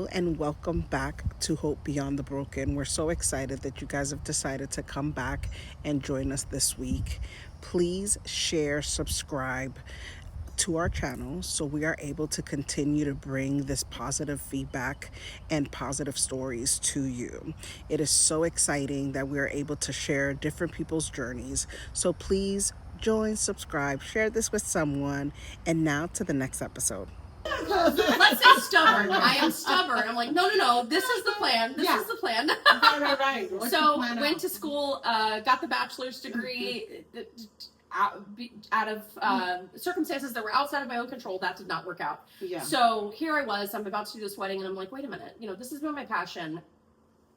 Hello and welcome back to Hope Beyond the Broken. We're so excited that you guys have decided to come back and join us this week. Please share, subscribe to our channel so we are able to continue to bring this positive feedback and positive stories to you. It is so exciting that we are able to share different people's journeys. So please join, subscribe, share this with someone, and now to the next episode. Let's say stubborn. I am stubborn. I'm like, no, no, no. This is the plan. This is the plan. Right. So went to school, got the bachelor's degree. Out of circumstances that were outside of my own control, that did not work out. Yeah. So here I was. I'm about to do this wedding, and I'm like, wait a minute. This has been my passion.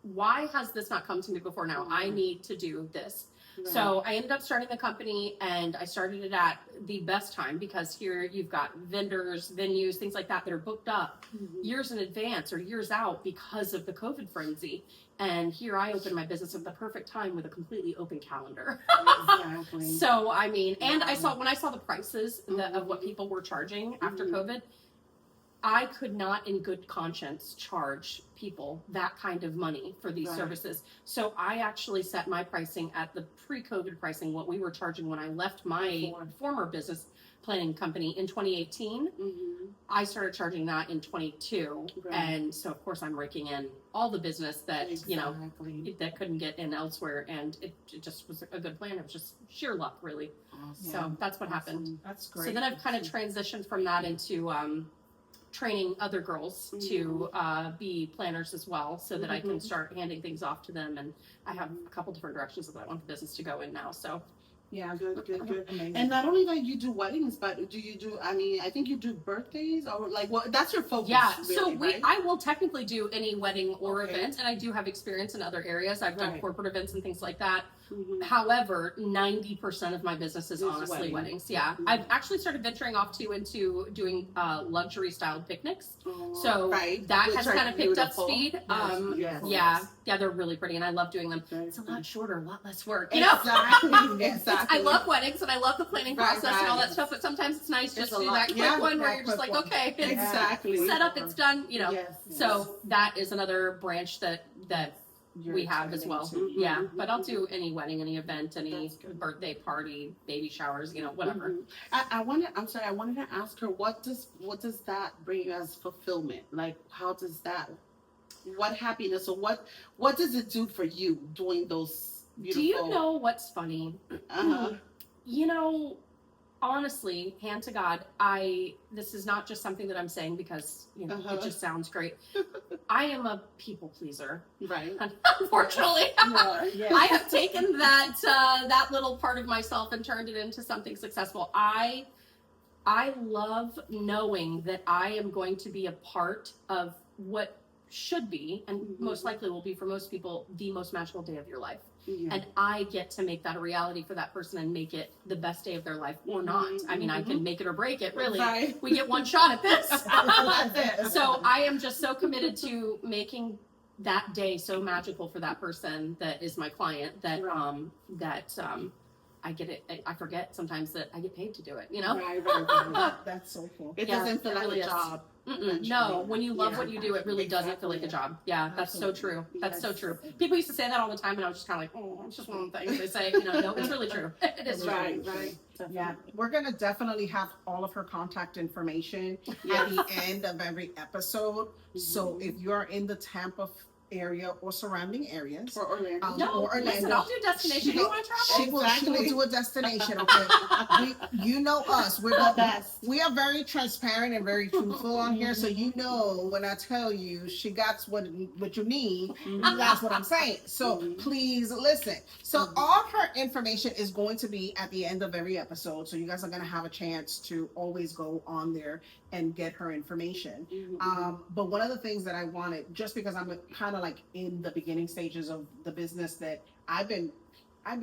Why has this not come to me before now? I need to do this. Right. So I ended up starting the company, and I started it at the best time because here you've got vendors, venues, things like that are booked up years in advance or years out because of the COVID frenzy. And here I opened my business at the perfect time with a completely open calendar. Exactly. So, I mean, and when I saw the prices of what people were charging after COVID, I could not in good conscience charge people that kind of money for these services. So I actually set my pricing at the pre-COVID pricing, what we were charging when I left my former business planning company in 2018. I started charging that in 22. And so of course I'm raking in all the business that, that couldn't get in elsewhere. And it just was a good plan. It was just sheer luck, really. Awesome. So that's what happened. That's great. So then I've kind of transitioned from that into, training other girls to be planners as well so that I can start handing things off to them. And I have a couple different directions that I want the business to go in now. So yeah, good. Amazing. And not only that you do weddings, but do you do, I think you do birthdays or like what, that's your focus. Yeah, really, so right? I will technically do any wedding or event, and I do have experience in other areas. I've done corporate events and things like that. However, 90% of my business is honestly weddings. Yeah. I've actually started venturing off into doing luxury styled picnics. So that has kind of picked up speed. Yeah, they're really pretty and I love doing them. It's a lot shorter, a lot less work. Exactly. I love weddings and I love the planning process and all that stuff, but sometimes it's nice just to do that quick one where you're just like, okay, it's set up, it's done, So that is another branch that we have as well. Yeah, but I'll do any wedding, any event, any birthday party, baby showers, whatever. I wanted to ask her, what does that bring you as fulfillment? Like, how does that, what happiness or what does it do for you doing those beautiful... Do you know what's funny? Honestly, hand to God, this is not just something that I'm saying because, it just sounds great. I am a people pleaser. Right. Unfortunately. I have taken that little part of myself and turned it into something successful. I love knowing that I am going to be a part of what should be, and most likely will be for most people, the most magical day of your life. And I get to make that a reality for that person and make it the best day of their life or not. I mean, I can make it or break it, really. We get one shot at this. So I am just so committed to making that day so magical for that person that is my client that I get it. I forget sometimes that I get paid to do it, Right. That's so cool. It doesn't feel like a job. No, when you love what you do, it really doesn't feel like a job. Yeah, that's so true. That's so true. People used to say that all the time, and I was just kind of like, oh, it's just one of the things they say. No, it's really true. It is Right. Yeah, we're gonna definitely have all of her contact information at the end of every episode. So if you're in the Tampa area or surrounding areas, For Orlando. Listen, I'll do destination. You want to travel? she will do a destination. Okay, you know us. We're the best. We are very transparent and very truthful on here. So when I tell you she got what you need, that's what I'm saying. So please listen. So all her information is going to be at the end of every episode. So you guys are gonna have a chance to always go on there and get her information. But one of the things that I wanted, just because I'm kind of like in the beginning stages of the business, that I'd be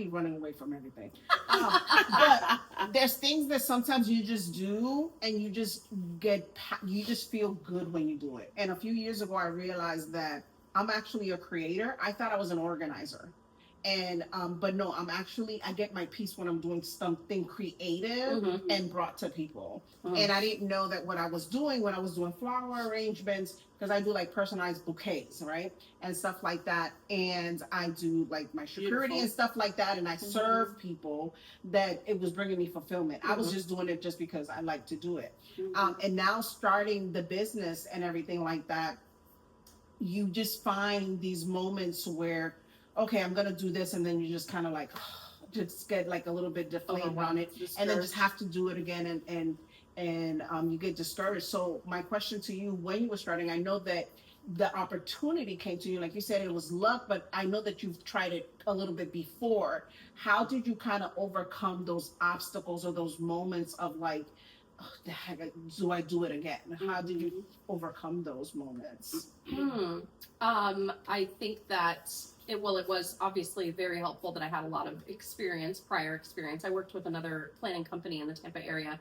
running away from everything. But there's things that sometimes you just do and you just feel good when you do it. And a few years ago, I realized that I'm actually a creator. I thought I was an organizer. But no, I get my peace when I'm doing something creative Mhm. and brought to people. Mhm. And I didn't know that what I was doing when I was doing flower arrangements, because I do like personalized bouquets, right? And stuff like that. And I do like my charcuterie Beautiful. and stuff like that. And I serve people, that it was bringing me fulfillment. I was Mhm. just doing it just because I like to do it. Mhm. And now starting the business and everything like that, you just find these moments where, okay, I'm gonna do this, and then you just kind of like just get like a little bit deflated on it, and then just have to do it again, and you get discouraged. So my question to you, when you were starting, I know that the opportunity came to you, like you said, it was luck, but I know that you've tried it a little bit before. How did you kind of overcome those obstacles or those moments of like, oh, the heck, do I do it again? How did you overcome those moments? I think that it was obviously very helpful that I had a lot of prior experience. I worked with another planning company in the Tampa area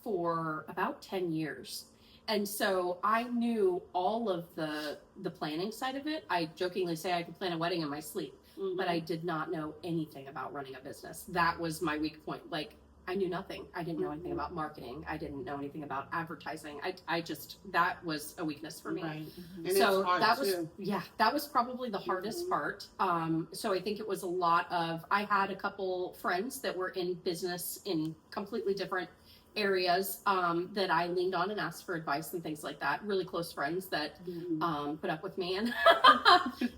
for about 10 years. And so I knew all of the planning side of it. I jokingly say I could plan a wedding in my sleep, but I did not know anything about running a business. That was my weak point. Like, I knew nothing. I didn't know anything about marketing. I didn't know anything about advertising. I just, that was a weakness for me. Right. And So it's hard that was, too. that was probably the hardest part. So I think it was a lot of, I had a couple friends that were in business in completely different areas that I leaned on and asked for advice and things like that. Really close friends that put up with me and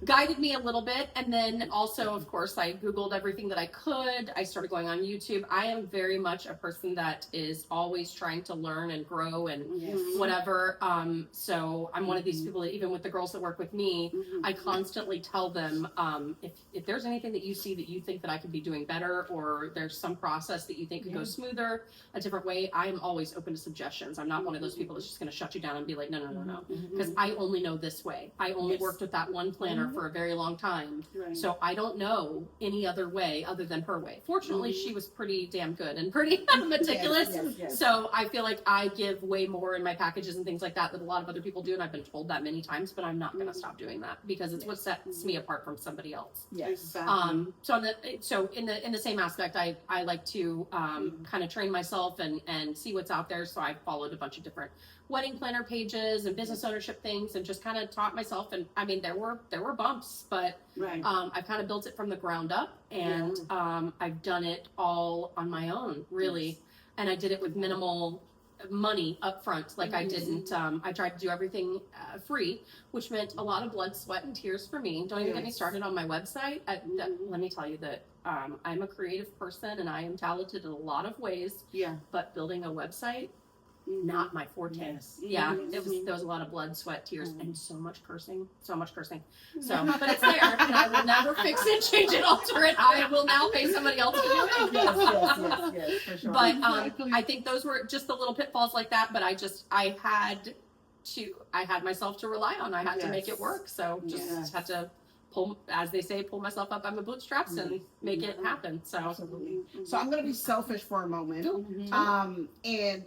guided me a little bit. And then also, of course, I Googled everything that I could. I started going on YouTube. I am very much a person that is always trying to learn and grow and whatever. So I'm one of these people that, even with the girls that work with me, I constantly tell them, if there's anything that you see that you think that I could be doing better, or there's some process that you think could go smoother, a different way, I'm always open to suggestions. I'm not one of those people that's just going to shut you down and be like, no. Because I only know this way. I only worked with that one planner for a very long time. Right. So I don't know any other way other than her way. Fortunately, she was pretty damn good and pretty meticulous. Yes. So I feel like I give way more in my packages and things like that a lot of other people do. And I've been told that many times, but I'm not going to stop doing that because it's what sets me apart from somebody else. Yes. Exactly. So in the same aspect, I like to kind of train myself and see what's out there. So I followed a bunch of different wedding planner pages and business ownership things, and just kind of taught myself. And I mean, there were bumps, but Right. I've kind of built it from the ground up, and I've done it all on my own, really. And I did it with minimal money up front. Like I didn't, I tried to do everything free, which meant a lot of blood, sweat, and tears for me. Don't even get me started on my website. Let me tell you that I'm a creative person and I am talented in a lot of ways, Yeah. but building a website, not my forte. Yes. Yeah, there was a lot of blood, sweat, tears, and so much cursing. So, but it's there, and I will never fix it, change it, alter it. I will now pay somebody else to do it. Yes, for sure. But Exactly. I think those were just the little pitfalls like that. But I had myself to rely on. I had to make it work. So just had to pull myself up by my bootstraps and make it happen. So Absolutely. So I'm gonna be selfish for a moment. And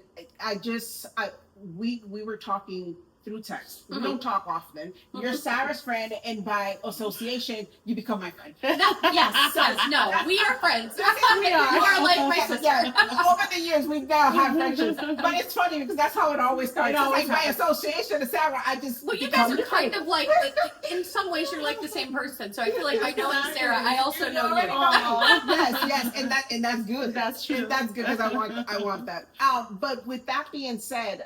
we were talking through text. We don't talk often. You're Sarah's friend, and by association, you become my friend. yes, no, we are friends. We are. You are like my sister. Yeah. Over the years, we've now had friendships. But it's funny because that's how it always starts. It always It's like by association to Sarah, I just Well, you guys become are kind of like, in some ways, you're like the same person. So I feel like I know Sarah. I also know you. Yes, and that's good. That's true. That's good because I want that. But with that being said,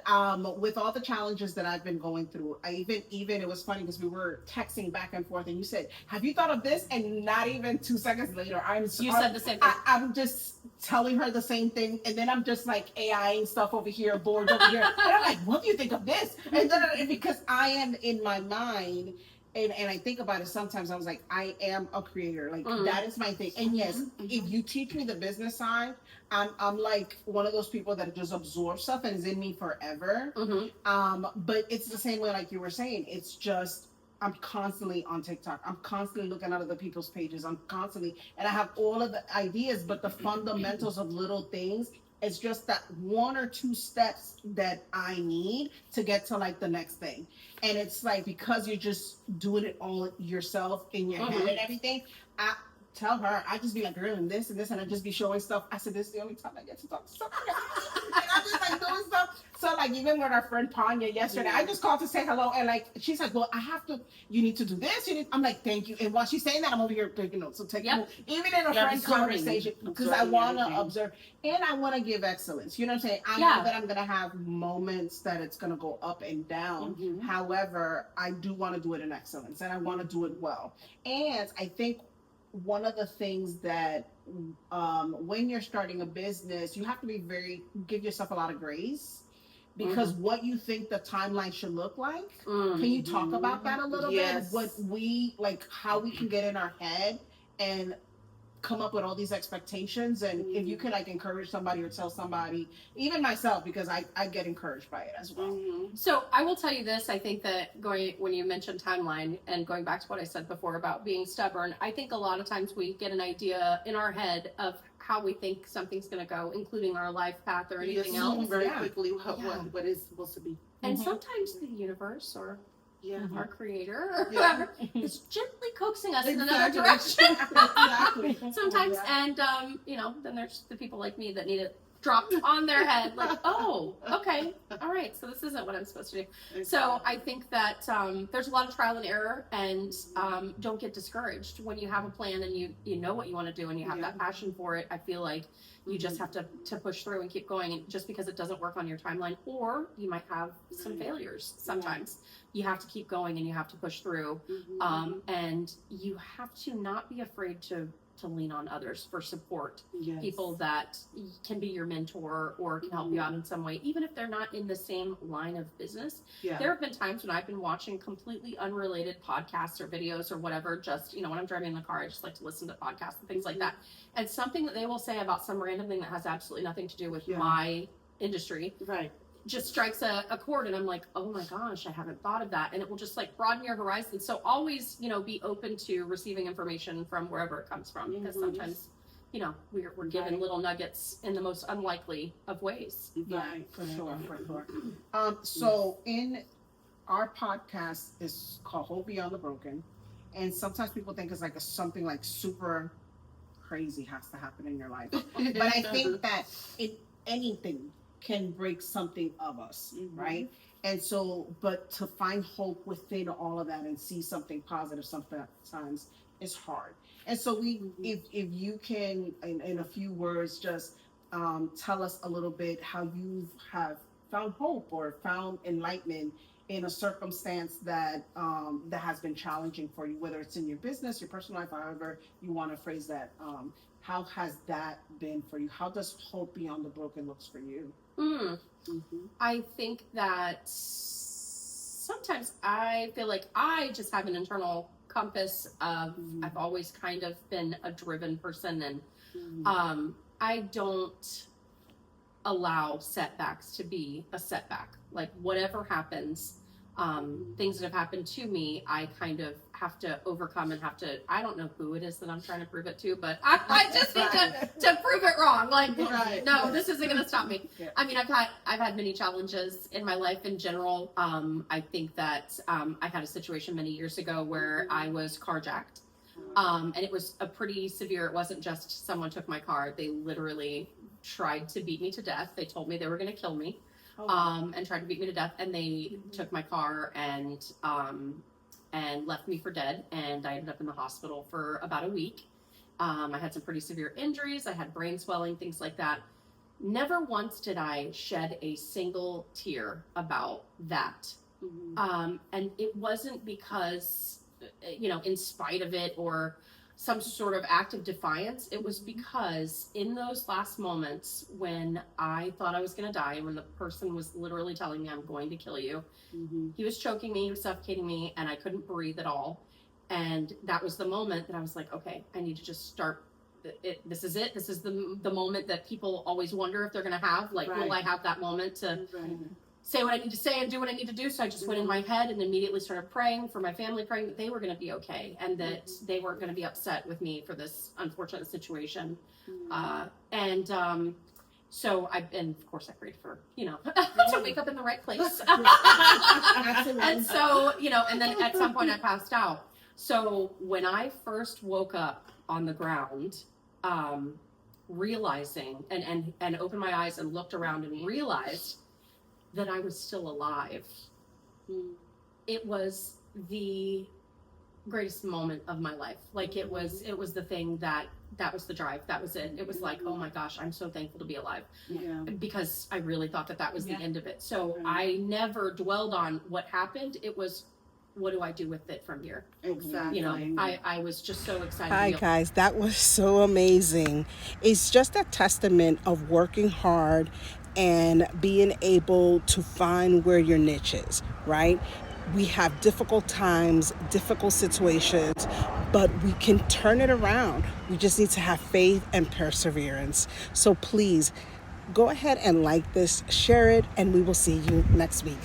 with all the challenges that I've been going through, I even it was funny because we were texting back and forth, and you said, "Have you thought of this?" And not even 2 seconds later, You said the same thing. I'm just telling her the same thing, and then I'm just like AIing stuff over here, boards over here, and I'm like, "What do you think of this?" And then because I am in my mind. And I think about it sometimes. I was like, I am a creator. Like that is my thing. And yes, if you teach me the business side, I'm like one of those people that just absorb stuff and is in me forever. But it's the same way, like you were saying. It's just I'm constantly on TikTok. I'm constantly looking at other people's pages. And I have all of the ideas, but the fundamentals of little things It's just that 1 or 2 steps that I need to get to like the next thing. And it's like, because you're just doing it all yourself in your head and everything, I tell her, I just be like, girl, and this, and I just be showing stuff. I said, this is the only time I get to talk to somebody. And I'm just like doing stuff. So like, even with our friend Panya yesterday, I just called to say hello. And like, she's like, well, you need to do this. I'm like, thank you. And while she's saying that, I'm over here taking notes. So even in a friend conversation, because I want to observe and I want to give excellence. You know what I'm saying? I know that I'm going to have moments that it's going to go up and down. However, I do want to do it in excellence and I want to do it well. And I think one of the things that when you're starting a business, you have to give yourself a lot of grace, because what you think the timeline should look like. Can you talk about that a little bit? What how we can get in our head and come up with all these expectations, and if you could like encourage somebody or tell somebody, even myself, because I get encouraged by it as well. So I will tell you this, I think that when you mentioned timeline and going back to what I said before about being stubborn, I think a lot of times we get an idea in our head of how we think something's going to go, including our life path or anything else. Very quickly what is supposed to be. And sometimes the universe or our creator or Yeah. whoever is gently coaxing us in another direction. Exactly. Sometimes, and then there's the people like me that need it dropped on their head, like, oh, okay, all right, so this isn't what I'm supposed to do. So I think that there's a lot of trial and error, and don't get discouraged when you have a plan and you know what you want to do and you have that passion for it. I feel like you just have to push through and keep going, and just because it doesn't work on your timeline, or you might have some failures sometimes. You have to keep going and you have to push through, and you have to not be afraid to lean on others for support. People that can be your mentor or can help you out in some way, even if they're not in the same line of business. There have been times when I've been watching completely unrelated podcasts or videos or whatever, just when I'm driving in the car, I just like to listen to podcasts and things like that, and something that they will say about some random thing that has absolutely nothing to do with my industry just strikes a chord, and I'm like, oh my gosh, I haven't thought of that. And it will just like broaden your horizon. So always, be open to receiving information from wherever it comes from, because sometimes, we're given little nuggets in the most unlikely of ways. Right, for sure. So in our podcast is called Hope Beyond the Broken, and sometimes people think it's like something like super crazy has to happen in your life, but I think that anything can break something of us, right? And so, but to find hope within all of that and see something positive sometimes is hard. And so if you can, in a few words, just tell us a little bit how you have found hope or found enlightenment in a circumstance that that has been challenging for you, whether it's in your business, your personal life, however you want to phrase that. How has that been for you? How does hope beyond the broken looks for you? I think that sometimes I feel like I just have an internal compass of I've always kind of been a driven person, and I don't allow setbacks to be a setback. Like whatever happens, things that have happened to me, I kind of have to overcome and I don't know who it is that I'm trying to prove it to, but I just need to prove it wrong. Like, no, this isn't going to stop me. I mean, I've had many challenges in my life in general. I think that I had a situation many years ago where I was carjacked. And it was a pretty severe, it wasn't just someone took my car. They literally tried to beat me to death. They told me they were going to kill me. And tried to beat me to death, and they took my car and left me for dead, and I ended up in the hospital for about a week. I had some pretty severe injuries. I had brain swelling, things like that. Never once did I shed a single tear about that. And it wasn't because, in spite of it or some sort of act of defiance. It was because in those last moments when I thought I was going to die, and when the person was literally telling me, I'm going to kill you, he was choking me, he was suffocating me, and I couldn't breathe at all. And that was the moment that I was like, okay, I need to just start. This is it. This is the moment that people always wonder if they're going to have. Like, will I have that moment to say what I need to say and do what I need to do? So I just went in my head and immediately started praying for my family, praying that they were going to be okay and that they weren't going to be upset with me for this unfortunate situation. So and of course I prayed for, to wake up in the right place. Absolutely. And so, and then at some point I passed out. So when I first woke up on the ground, realizing and opened my eyes and looked around and realized that I was still alive, it was the greatest moment of my life. Like it was the thing that was the drive. That was it. It was like, oh my gosh, I'm so thankful to be alive, Yeah. because I really thought that was the end of it. So Right. I never dwelled on what happened. It was, what do I do with it from here? Exactly. I was just so excited. Hi, to be guys. That was so amazing. It's just a testament of working hard and being able to find where your niche is, right? We have difficult times, difficult situations, but we can turn it around. We just need to have faith and perseverance. So please go ahead and like this, share it, and we will see you next week.